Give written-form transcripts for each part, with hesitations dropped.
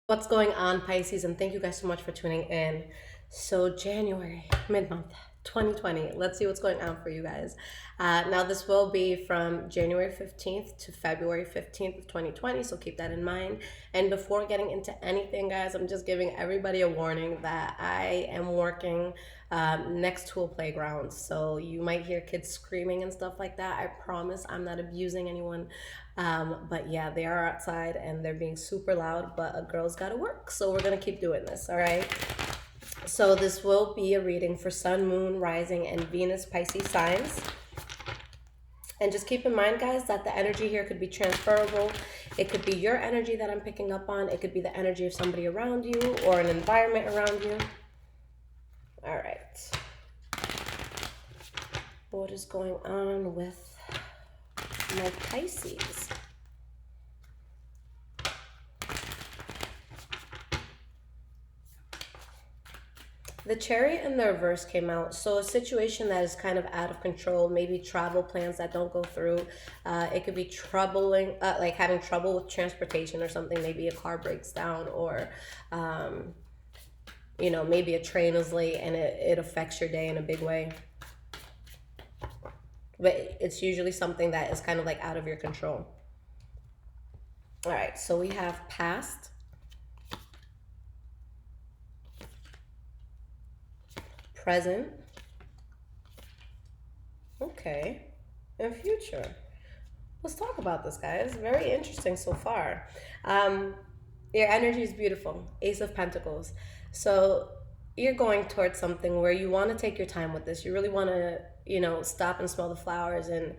What's going on, Pisces? And thank you guys so much for tuning in. So, January, mid-month, 2020. Let's see what's going on for you guys. Now, this will be from January 15th to February 15th of 2020. So, keep that in mind. And before getting into anything, guys, I'm just giving everybody a warning that I am working next to a playground. So, you might hear kids screaming and stuff like that. I promise I'm not abusing anyone. But yeah, they are outside and they're being super loud, but a girl's got to work. So we're going to keep doing this, all right? So this will be a reading for Sun, Moon, Rising, and Venus Pisces signs. And just keep in mind, guys, that the energy here could be transferable. It could be your energy that I'm picking up on. It could be the energy of somebody around you or an environment around you. All right. What is going on with my Pisces? The Chariot in the reverse came out. So a situation that is kind of out of control, maybe travel plans that don't go through. It could be troubling, like having trouble with transportation or something. Maybe a car breaks down or, maybe a train is late and it affects your day in a big way. But it's usually something that is kind of like out of your control. All right, so we have past, present, okay, and future. Let's talk about this, guys. Very interesting so far. Um, your energy is beautiful. Ace of Pentacles. So you're going towards something where you want to take your time with this. You really want to, stop and smell the flowers and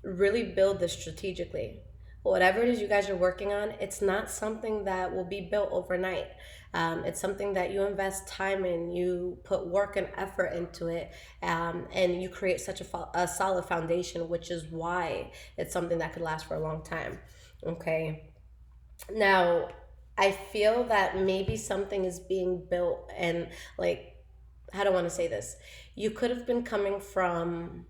really build this strategically. Whatever it is you guys are working on, it's not something that will be built overnight. It's something that you invest time in, you put work and effort into it, and you create such a solid foundation, which is why it's something that could last for a long time. Okay. Now, I feel that maybe something is being built, and like, how do I want to say this? You could have been coming from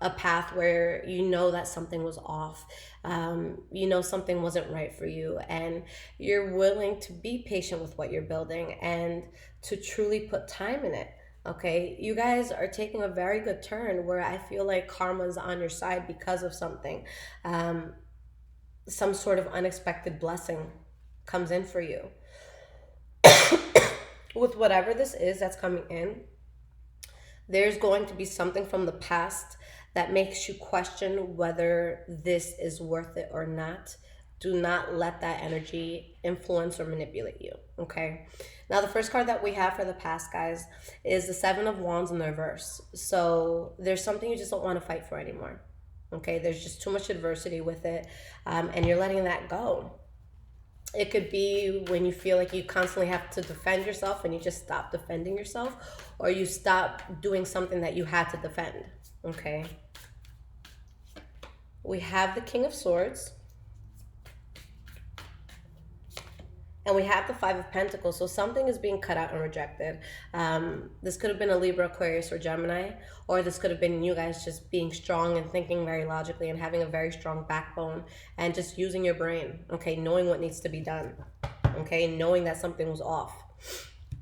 a path where you know that something was off, something wasn't right for you, and you're willing to be patient with what you're building and to truly put time in it. Okay, you guys are taking a very good turn where I feel like karma's on your side because of something. Some sort of unexpected blessing comes in for you. With whatever this is that's coming in, there's going to be something from the past that makes you question whether this is worth it or not. Do not let that energy influence or manipulate you, okay? Now, the first card that we have for the past, guys, is the Seven of Wands in the reverse. So there's something you just don't want to fight for anymore, okay? There's just too much adversity with it, and you're letting that go. It could be when you feel like you constantly have to defend yourself and you just stop defending yourself, or you stop doing something that you had to defend, okay? We have the King of Swords. And we have the Five of Pentacles. So something is being cut out and rejected. This could have been a Libra, Aquarius, or Gemini. Or this could have been you guys just being strong and thinking very logically and having a very strong backbone and just using your brain, okay? Knowing what needs to be done, okay? Knowing that something was off.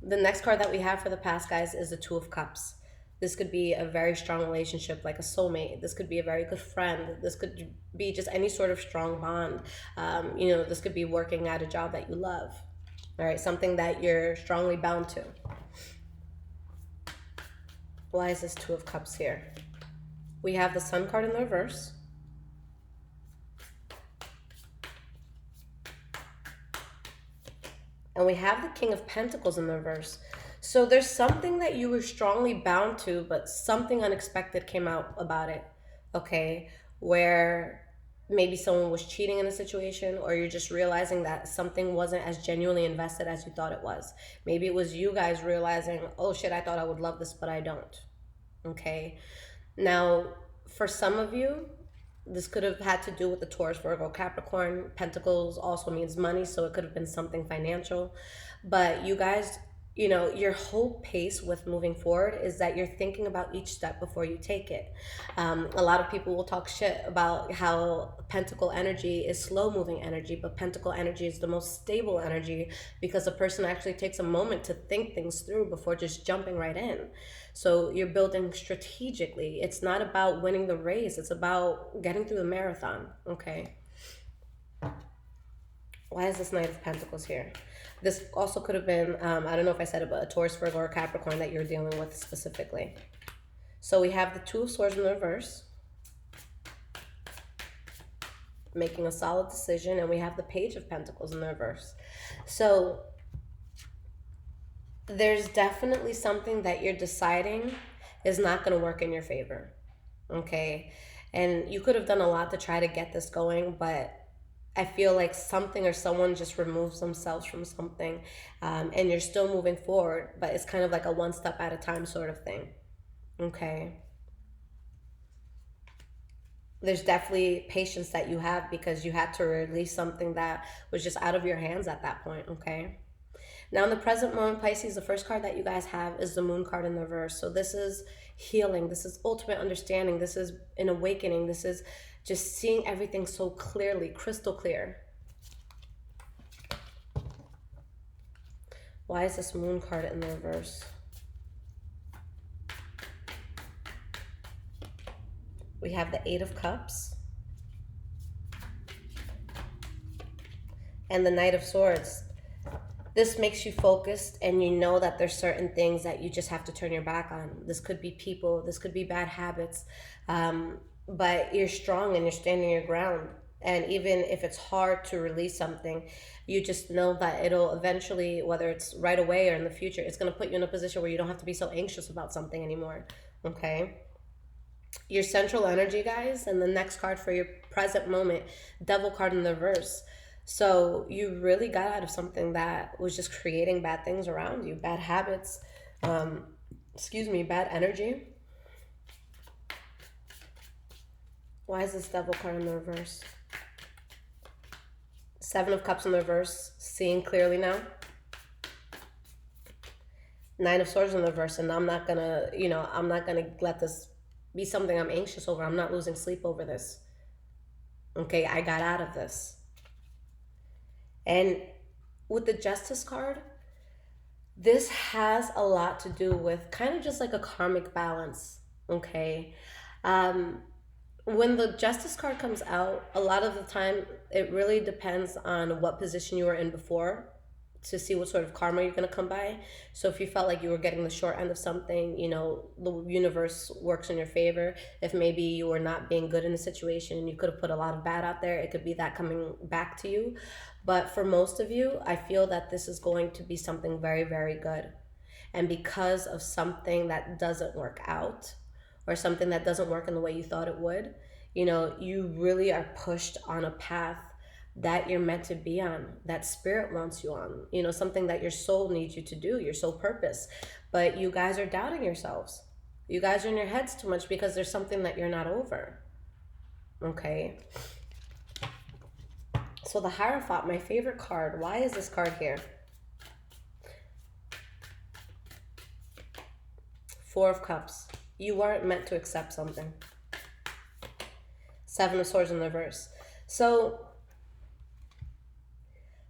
The next card that we have for the past, guys, is the Two of Cups. This could be a very strong relationship, like a soulmate. This could be a very good friend. This could be just any sort of strong bond. This could be working at a job that you love. All right, something that you're strongly bound to. Why is this Two of Cups here? We have the Sun card in the reverse. And we have the King of Pentacles in the reverse. So there's something that you were strongly bound to, but something unexpected came out about it, okay? Where maybe someone was cheating in a situation, or you're just realizing that something wasn't as genuinely invested as you thought it was. Maybe it was you guys realizing, oh shit, I thought I would love this, but I don't, okay? Now, for some of you, this could have had to do with the Taurus, Virgo, Capricorn. Pentacles also means money, so it could have been something financial. But you guys your whole pace with moving forward is that you're thinking about each step before you take it. A lot of people will talk shit about how pentacle energy is slow moving energy, but pentacle energy is the most stable energy because a person actually takes a moment to think things through before just jumping right in. So you're building strategically. It's not about winning the race, it's about getting through the marathon, okay? Why is this Knight of Pentacles here? This also could have been, I don't know if I said it, but a Taurus, Virgo, or Capricorn that you're dealing with specifically. So we have the Two of Swords in the reverse, making a solid decision, and we have the Page of Pentacles in the reverse. So there's definitely something that you're deciding is not going to work in your favor, okay? And you could have done a lot to try to get this going, but I feel like something or someone just removes themselves from something, and you're still moving forward, but it's kind of like a one step at a time sort of thing, okay? There's definitely patience that you have because you had to release something that was just out of your hands at that point, okay? Now, in the present moment, Pisces, the first card that you guys have is the Moon card in the reverse. So this is healing. This is ultimate understanding. This is an awakening. This is just seeing everything so clearly, crystal clear. Why is this Moon card in the reverse? We have the Eight of Cups and the Knight of Swords. This makes you focused, and you know that there's certain things that you just have to turn your back on. This could be people, this could be bad habits, but you're strong and you're standing your ground. And even if it's hard to release something, you just know that it'll eventually, whether it's right away or in the future, it's going to put you in a position where you don't have to be so anxious about something anymore, okay? Your central energy, guys, and the next card for your present moment, Devil card in the reverse. So you really got out of something that was just creating bad things around you, bad habits, bad energy. Why is this Devil card in the reverse? Seven of Cups in the reverse, seeing clearly now. Nine of Swords in the reverse, and I'm not gonna let this be something I'm anxious over. I'm not losing sleep over this. Okay, I got out of this. And with the Justice card, this has a lot to do with kind of just like a karmic balance, okay? When the Justice card comes out, a lot of the time, it really depends on what position you were in before to see what sort of karma you're going to come by. So if you felt like you were getting the short end of something, the universe works in your favor. If maybe you were not being good in a situation and you could have put a lot of bad out there, it could be that coming back to you. But for most of you, I feel that this is going to be something very, very good. And because of something that doesn't work out, or something that doesn't work in the way you thought it would, you really are pushed on a path that you're meant to be on, that spirit wants you on, something that your soul needs you to do, your soul purpose. But you guys are doubting yourselves. You guys are in your heads too much because there's something that you're not over. Okay. So the Hierophant, my favorite card. Why is this card here? Four of Cups. You weren't meant to accept something. Seven of Swords in the reverse. So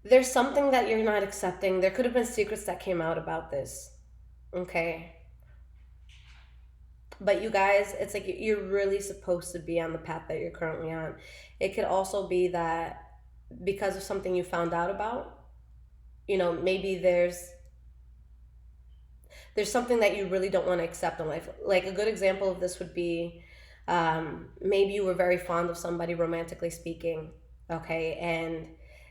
there's something that you're not accepting. There could have been secrets that came out about this. Okay. But you guys, it's like you're really supposed to be on the path that you're currently on. It could also be that because of something you found out about, maybe there's something that you really don't want to accept in life. Like a good example of this would be maybe you were very fond of somebody, romantically speaking, okay, and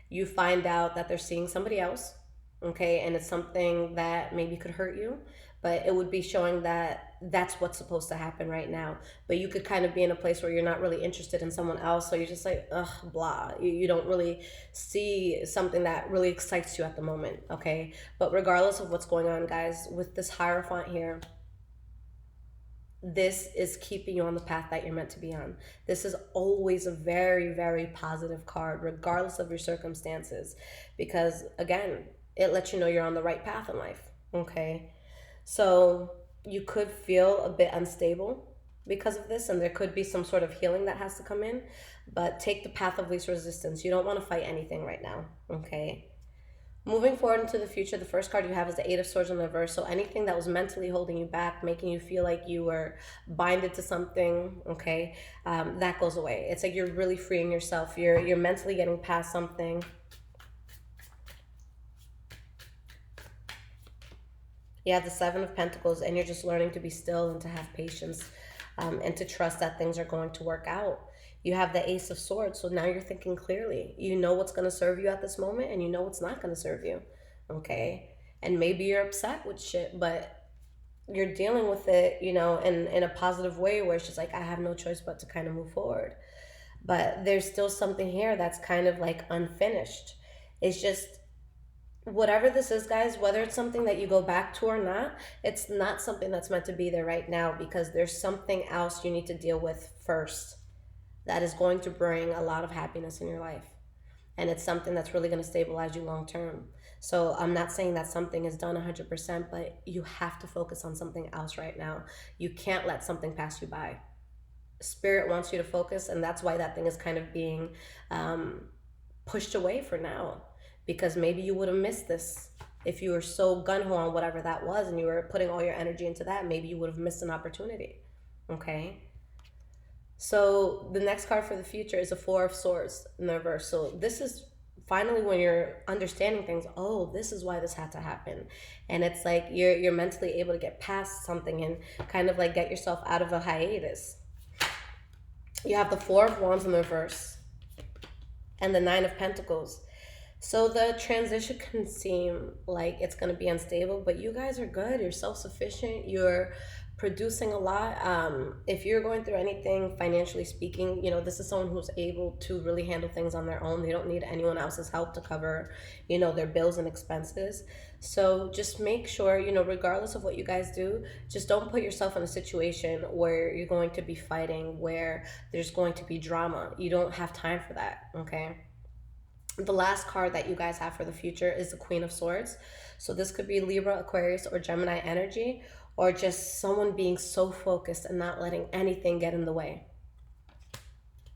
you find out that they're seeing somebody else, okay, and it's something that maybe could hurt you, but it would be showing that that's what's supposed to happen right now. But you could kind of be in a place where you're not really interested in someone else, so you're just like, ugh, blah. You don't really see something that really excites you at the moment, okay? But regardless of what's going on, guys, with this Hierophant here, this is keeping you on the path that you're meant to be on. This is always a very, very positive card, regardless of your circumstances, because again, it lets you know you're on the right path in life. Okay. So you could feel a bit unstable because of this, and there could be some sort of healing that has to come in. But take the path of least resistance. You don't want to fight anything right now. Okay. Moving forward into the future, the first card you have is the Eight of Swords in the reverse. So anything that was mentally holding you back, making you feel like you were binded to something, okay, that goes away. It's like you're really freeing yourself. You're mentally getting past something. You have the Seven of Pentacles, and you're just learning to be still and to have patience, and to trust that things are going to work out. You have the Ace of Swords, so now you're thinking clearly. You know what's going to serve you at this moment, and you know what's not going to serve you. Okay? And maybe you're upset with shit, but you're dealing with it, in a positive way where it's just like, I have no choice but to kind of move forward. But there's still something here that's kind of like unfinished. It's just whatever this is, guys, whether it's something that you go back to or not, it's not something that's meant to be there right now, because there's something else you need to deal with first that is going to bring a lot of happiness in your life. And it's something that's really going to stabilize you long term. So I'm not saying that something is done 100%, but you have to focus on something else right now. You can't let something pass you by. Spirit wants you to focus, and that's why that thing is kind of being pushed away for now, because maybe you would have missed this if you were so gun-ho on whatever that was and you were putting all your energy into that. Maybe you would have missed an opportunity. Okay. So the next card for the future is a Four of Swords in the reverse. So this is finally when you're understanding things. Oh, this is why this had to happen. And it's like you're mentally able to get past something and kind of like get yourself out of a hiatus. You have the Four of Wands in the reverse and the Nine of Pentacles. So the transition can seem like it's going to be unstable, but you guys are good. You're self-sufficient. You're producing a lot. If you're going through anything financially speaking, this is someone who's able to really handle things on their own. They don't need anyone else's help to cover, their bills and expenses. So just make sure, regardless of what you guys do, just don't put yourself in a situation where you're going to be fighting, where there's going to be drama. You don't have time for that, okay? The last card that you guys have for the future is the Queen of Swords. So this could be Libra, Aquarius, or Gemini energy, or just someone being so focused and not letting anything get in the way.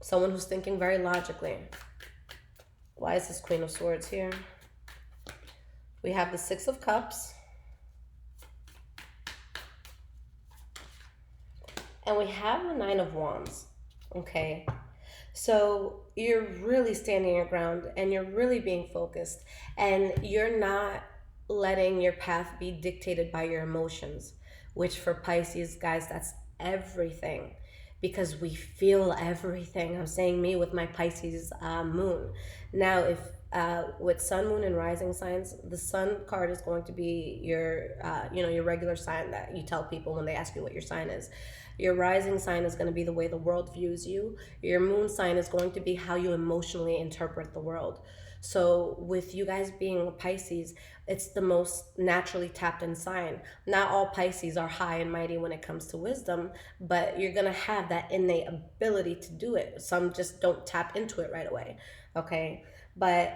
Someone who's thinking very logically. Why is this Queen of Swords here? We have the Six of Cups. And we have the Nine of Wands. Okay. So you're really standing your ground and you're really being focused, and you're not letting your path be dictated by your emotions, which for Pisces, guys, that's everything, because we feel everything. I'm saying me with my Pisces moon. Now, if with sun, moon, and rising signs, the sun card is going to be your, your regular sign that you tell people when they ask you what your sign is. Your rising sign is going to be the way the world views you. Your moon sign is going to be how you emotionally interpret the world. So with you guys being Pisces, it's the most naturally tapped in sign. Not all Pisces are high and mighty when it comes to wisdom, but you're going to have that innate ability to do it. Some just don't tap into it right away. Okay. But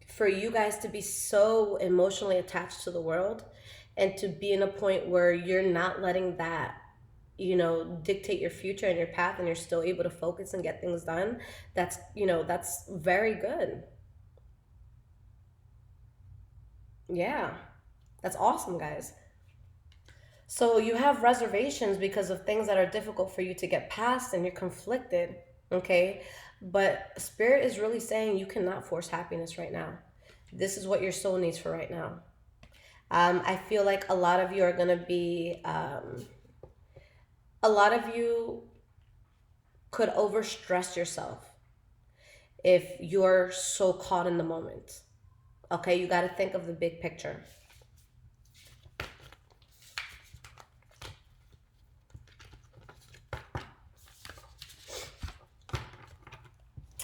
for you guys to be so emotionally attached to the world and to be in a point where you're not letting that dictate your future and your path, and you're still able to focus and get things done, that's very good. Yeah, that's awesome, guys. So you have reservations because of things that are difficult for you to get past, and you're conflicted, okay? But Spirit is really saying you cannot force happiness right now. This is what your soul needs for right now. I feel like a lot of you are going to be... a lot of you could overstress yourself if you're so caught in the moment. Okay, you got to think of the big picture.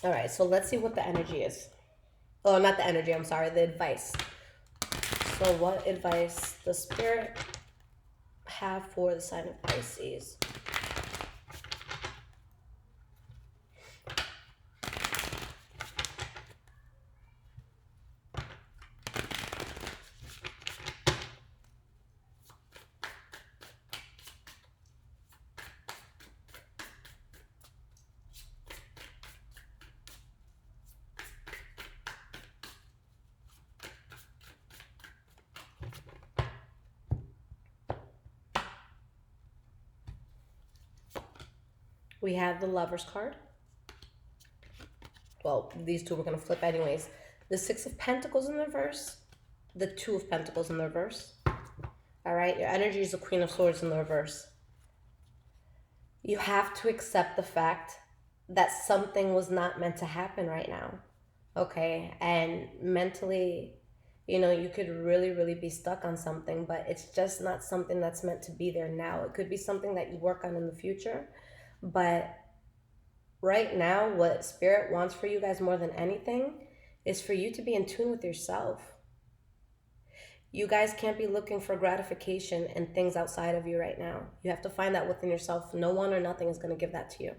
All right, so let's see what the energy is. Oh, not the energy, I'm sorry, the advice. So what advice does Spirit have for the sign of Pisces? We have the Lovers card. Well, these two we're going to flip anyways. The Six of Pentacles in the reverse, the Two of Pentacles in the reverse. All right, your energy is the Queen of Swords in the reverse. You have to accept the fact that something was not meant to happen right now. Okay, and mentally, you could really, really be stuck on something, but it's just not something that's meant to be there now. It could be something that you work on in the future, but right now, what Spirit wants for you guys more than anything is for you to be in tune with yourself. You guys can't be looking for gratification and things outside of you right now. You have to find that within yourself. No one or nothing is going to give that to you.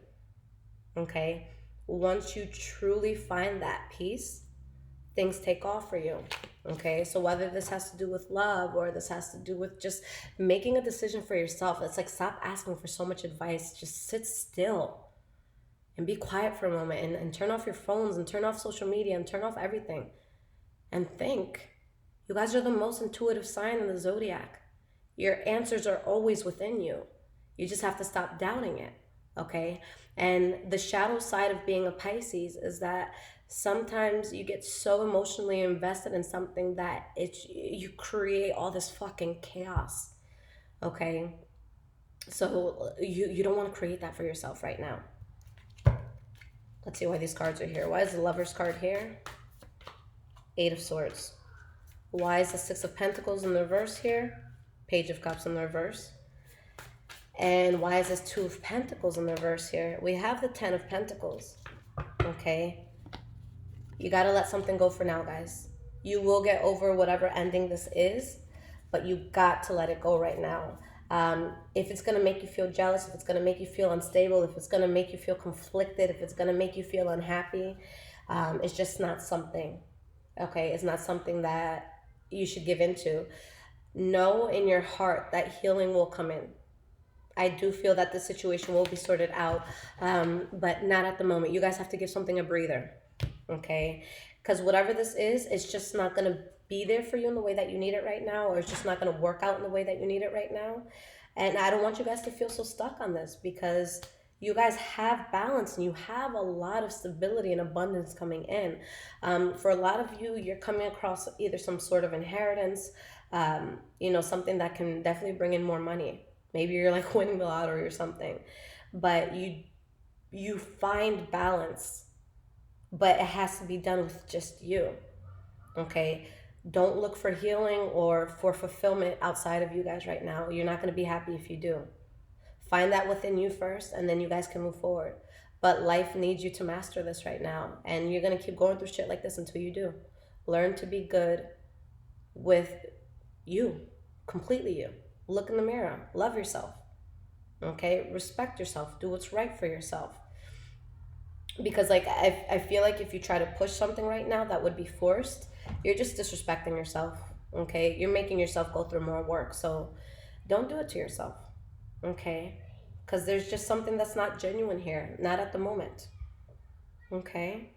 Okay? Once you truly find that peace, things take off for you. Okay? So whether this has to do with love or this has to do with just making a decision for yourself, it's like stop asking for so much advice. Just sit still and be quiet for a moment and turn off your phones and turn off social media and turn off everything and think. You guys are the most intuitive sign in the zodiac. Your answers are always within you. You just have to stop doubting it, okay? And the shadow side of being a Pisces is that sometimes you get so emotionally invested in something that you create all this fucking chaos, okay? So you don't want to create that for yourself right now. Let's see why these cards are here. Why is the Lover's card here? Eight of Swords. Why is the Six of Pentacles in the reverse here? Page of Cups in the reverse. And why is this Two of Pentacles in the reverse here? We have the Ten of Pentacles. Okay? You got to let something go for now, guys. You will get over whatever ending this is, but you got to let it go right now. If it's going to make you feel jealous, if it's going to make you feel unstable, if it's going to make you feel conflicted, if it's going to make you feel unhappy, it's just not something. Okay? It's not something that you should give into. Know in your heart that healing will come in. I do feel that the situation will be sorted out, but not at the moment. You guys have to give something a breather, okay? Because whatever this is, it's just not going to be there for you in the way that you need it right now, or it's just not going to work out in the way that you need it right now. And I don't want you guys to feel so stuck on this, because you guys have balance and you have a lot of stability and abundance coming in. For a lot of you, you're coming across either some sort of inheritance, something that can definitely bring in more money. Maybe you're like winning the lottery or something, but you find balance, but it has to be done with just you. Okay? Don't look for healing or for fulfillment outside of you guys right now. You're not going to be happy if you do. Find that within you first, and then you guys can move forward. But life needs you to master this right now, and you're going to keep going through shit like this until you do. Learn to be good with you, completely you. Look in the mirror. Love yourself. Okay? Respect yourself. Do what's right for yourself. Because I feel like if you try to push something right now that would be forced, you're just disrespecting yourself. Okay? You're making yourself go through more work. So don't do it to yourself. Okay? Because there's just something that's not genuine here. Not at the moment. Okay?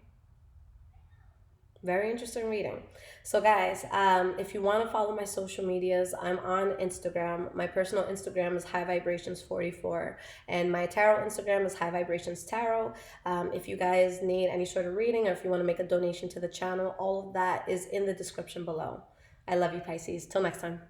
Very interesting reading. So guys, if you want to follow my social medias, I'm on Instagram. My personal Instagram is High Vibrations 44, and my tarot Instagram is High Vibrations Tarot. If you guys need any sort of reading, or if you want to make a donation to the channel, all of that is in the description below. I love you, Pisces. Till next time.